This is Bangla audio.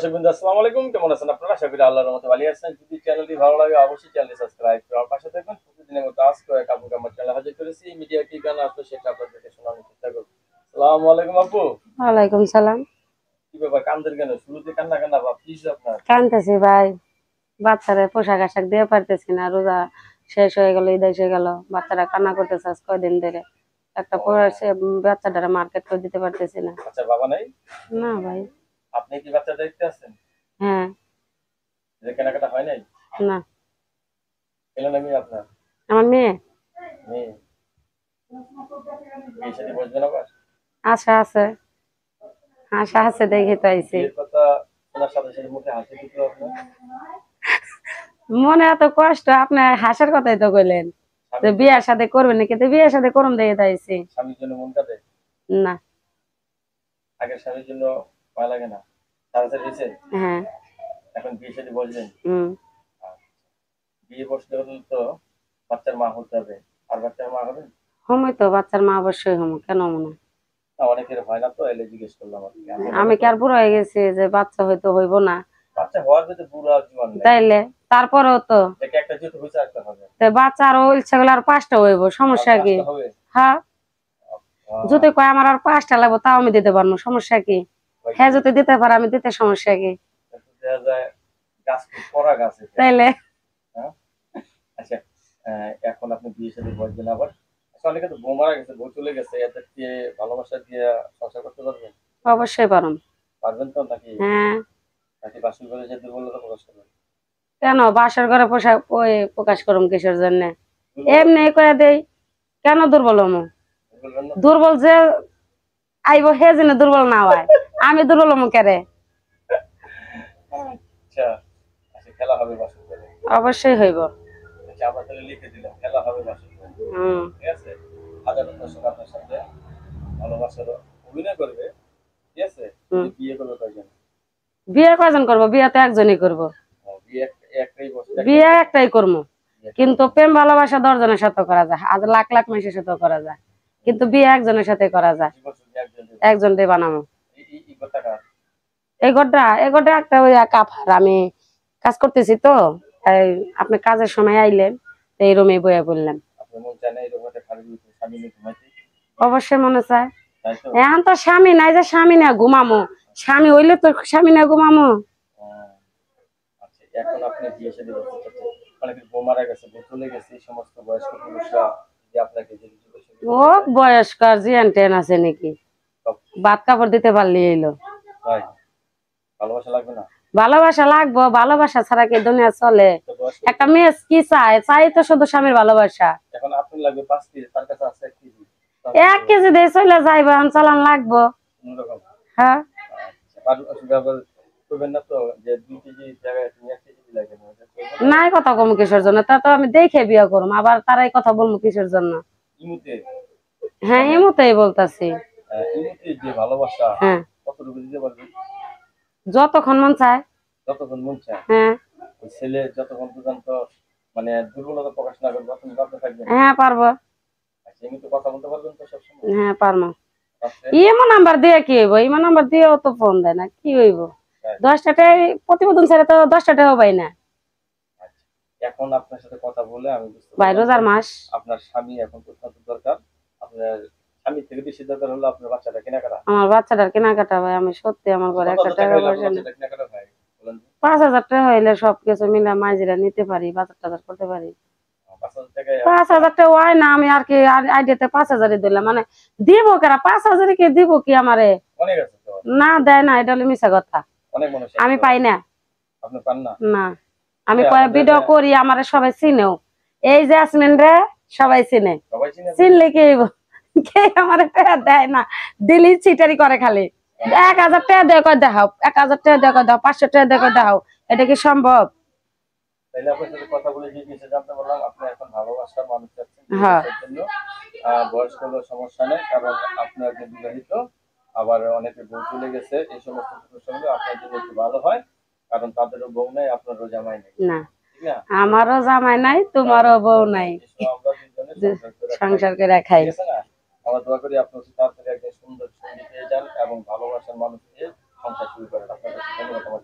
দর্শক বিন্দু আসসালামু আলাইকুম, কেমন আছেন আপনারা? আশা করি আল্লাহর রহমতে ভালো আছেন। যদি চ্যানেলটি ভালো লাগে অবশ্যই চ্যানেলটি সাবস্ক্রাইব করে আমার পাশে থাকবেন। প্রতিদিনের মতো আজকে আপু আমার চ্যানেলে হাজির করেছি। মিডিয়া কি গান আছে সেটা আপনাদেরকে শোনানোর চেষ্টা করব। আসসালামু আলাইকুম আপু। ওয়ালাইকুম সালাম। কি ব্যাপার, কান্দের কেন? শুরুতে কান্না কান্না ভাব কি আপনার? কানতেছি ভাই, বাচ্চারা পোশাক আশাক দিয়ে পারতেছি না। রোজা শেষ হয়ে গেল, ঈদ এসে গেল, বাচ্চারা কান্না করতেছে আজ কয়দিন ধরে। একটা বাচ্চাটারা মার্কেট করে দিতে পারতেছি না। আচ্ছা, বাবা নাই? না ভাই। আপনি কি বাচ্চা দেখতে আছেন? হ্যাঁ। যে কেনাকাটা হয় নাই? না। কেন নামি আপনার? আমার মেয়ে। মেয়ে মেয়ের সাথে বসবেন আবার? আশা আছে, আশা আছে দেখে তো আইছি। বিয়ের কথা শোনার সাথে সাথে মুখে হাসি ফুটলো আপনার? মনে এত কষ্ট, আপনার হাসার কথাই তো কইলেন যে বিয়ের সাথে করবেন নাকি, তো বিয়ের সাথে করুন দেখে তো আইছি। স্বামীর জন্য মন কাঁদে? না। আগের স্বামীর জন্য ভয় লাগে না? তাড়াতাড়ি হয়েছে? হ্যাঁ। এখন বিয়ে সাথে বসবেন? হম। বিয়ে বসতে হলে তো বাচ্চার মা হতে হবে। আর বাচ্চার মা হবেন? হমই তো, বাচ্চার মা অবশ্যই হম, কেন মনে না, অনেকের হয় না, তো এলে জিজ্ঞেস করলাম আর কি। আমি কি আর বুড়ো হয়ে গেছি যে বাচ্চা হয়তো হইব না? বাচ্চা হওয়ার ভিতরে পুরো জীবন নেই। তাইলে তারপরেও তো দেখে একটা যেহেতু হয়েছে একটা হবে। বাচ্চা আরো ইচ্ছা করলে আর 5টা হইব, সমস্যা কি? হবে। হ্যাঁ, যদি কয় আমার আর 5টা লাগবো তাও আমি দিতে পারবো, সমস্যা কি? হ্যাঁ, যদি দিতে পারে আমি দিতে, সমস্যা কি? দেখা যায় গাছ খুব পড়া গাছ। তাইলে আচ্ছা, এখন আপনি বিয়ে সাথে বসবেন আবার। অনেকে তো বউ মারা গেছে, বউ চলে গেছে, এদেরকে ভালোবাসা দিয়ে সংসার করতে পারবেন? অবশ্যই পারুম। পারবেন তো নাকি? হ্যাঁ। নাকি বাসুর ঘরে যে দুর্বলতা প্রকাশ করবেন? কেন বাসর ঘরে পোশাক ওই প্রকাশ করুম কিসের জন্য? এমনি করে দেই, কেন দুর্বল হমু? দুর্বল যে আইব হে যেন দুর্বল না হয়, আমি দুর্বল হমু কেরে? আচ্ছা আচ্ছা, খেলা হবে বাসুর ঘরে? অবশ্যই হইব। আচ্ছা, আমরা তাহলে লিখে দিলাম খেলা হবে বাসুর ঘরে। ঠিক আছে? হাজার দর্শক আপনার সাথে ভালোবাসার অভিনয় করবে। ঠিক আছে? বিয়ে করবে কয়জন? বিয়ে কয়জন করবো? বিয়ে তো একজনই করবো। বিয়ে একটাই বসে? বিয়ে একটাই করবো, কিন্তু প্রেম ভালোবাসা 10 জনের সাথে করা যায়, আজ লাখ লাখ মানুষের সাথে করা যায়, কিন্তু বিয়ে একজনের সাথে করা যায়। একজন দিয়ে বানাবো। এই ঘরটা একটা ওই কাফার, আমি কাজ করতেছি তো, আপনি কাজের সময় আইলেন, এই রুমে বইয়া বললাম। অবশ্যই মনে চায়। এখন তো স্বামী নাই যে স্বামী না ঘুমামো, স্বামী হইলে তো স্বামী না ঘুমামো। এখন আপনি বিয়ে শাদী করতে চাচ্ছেন, মানে কি বউ মারা গেছে, বউ চলে গেছে, এই সমস্ত বয়স্ক পুরুষরা যে আপনাকে যে ও বয়স্ক আর জিয়ান টেন আছে নাকি? ভাত কাপড় দিতে পারলি এলো। ভালোবাসা লাগবে না? ভালোবাসা লাগবো, ভালোবাসা ছাড়া কি দুনিয়া চলে? একটা মেয়ে কি চায়? চাই তো শুধু স্বামীর ভালোবাসা। এখন আপনি লাগবে 5 কেজি, তার কাছে আছে 1 কেজি। 1 কেজি দিয়ে চলে যাইবো, চালান লাগবো। হ্যাঁ, নাই কথা কম কিসের জন্য? তা তো আমি দেখে বিয়ে করুম, আবার তারাই কথা বলবো কিসের জন্য? হ্যাঁ, এমতেই বলতাছি। হ্যাঁ, যতক্ষণ মন চায়। যতক্ষণ মন চায়? হ্যাঁ। ছেলে যতক্ষণ পর্যন্ত মানে দুর্বলতা প্রকাশ না করবে ততক্ষণ আপনি থাকবেন? হ্যাঁ, পারবো। আচ্ছা, এমনি তো কথা বলতে পারবেন তো সবসময়? হ্যাঁ, পারবো। ইমো নাম্বার দিয়ে কি হইব? ইমো নাম্বার দিয়েও তো ফোন দেয় না, কি হইব? 10টায় প্রতিবেদন ছেড়ে তো 10টাও পাই না। এখন আপনার সাথে কথা বলে আমি বুঝতে ভাই, রোজার মাস, আপনার স্বামী এখন অত্যন্ত দরকার। আপনার স্বামী থেকে বেশি দরকার হলো আপনার বাচ্চাটা কেনাকাটা। আমার বাচ্চাটার কেনাকাটা ভাই, আমি সত্যি আমার ঘরে একটা টাকা পয়সা নেই। 5,000 টাকা হইলে সবকিছু মিলে মাইজিরা নিতে পারি, বাজার টাজার করতে পারি। 5,000 টাকা হয় না, আমি আর কি আইডিয়াতে 5,000 দিলাম, মানে দিব কারা? 5,000 কে দিব কি আমারে? না দেয় না, এটা হলো মিছা কথা। আমি পাই না। আপনি পান না? না, আমি ভিডিও করি, আমারে সবাই চিনেও। এই জেসমিন রে সবাই চিনে, চিনলে কি কে আমারে টাকা দেয় না, দিলি চিটারি করে খালি। 1,000 টাকা দিয়ে কয় দেখাও, 1,000 টাকা দিয়ে কয় দাও, 500 টাকা দিয়ে কয় দেখাও, এটা কি সম্ভব? তাইলে আপনার সাথে কথা বলে যে বিষয় জানতে পারলাম, আপনি এখন ভালোবাসার মানুষ চাচ্ছেন। হ্যাঁ, বয়স্ক হলো সমস্যা নেই, কারণ আপনি একজন বিবাহিত, আবার অনেকে বউ চলে গেছে, এই সমস্ত পুরুষের সঙ্গে আপনার জন্য একটু ভালো হয়, কারণ তাদেরও বউ নাই, আপনারও জামাই নেই। না, আমারও জামাই নাই, তোমারও বউ নাই, সংসার করে খাই। আমরা দোয়া করি আপনি তাড়াতাড়ি একজন সুন্দর সঙ্গী পেয়ে যান এবং ভালোবাসার মানুষ পেয়ে সংসার শুরু করেন। আপনার ধন্যবাদ।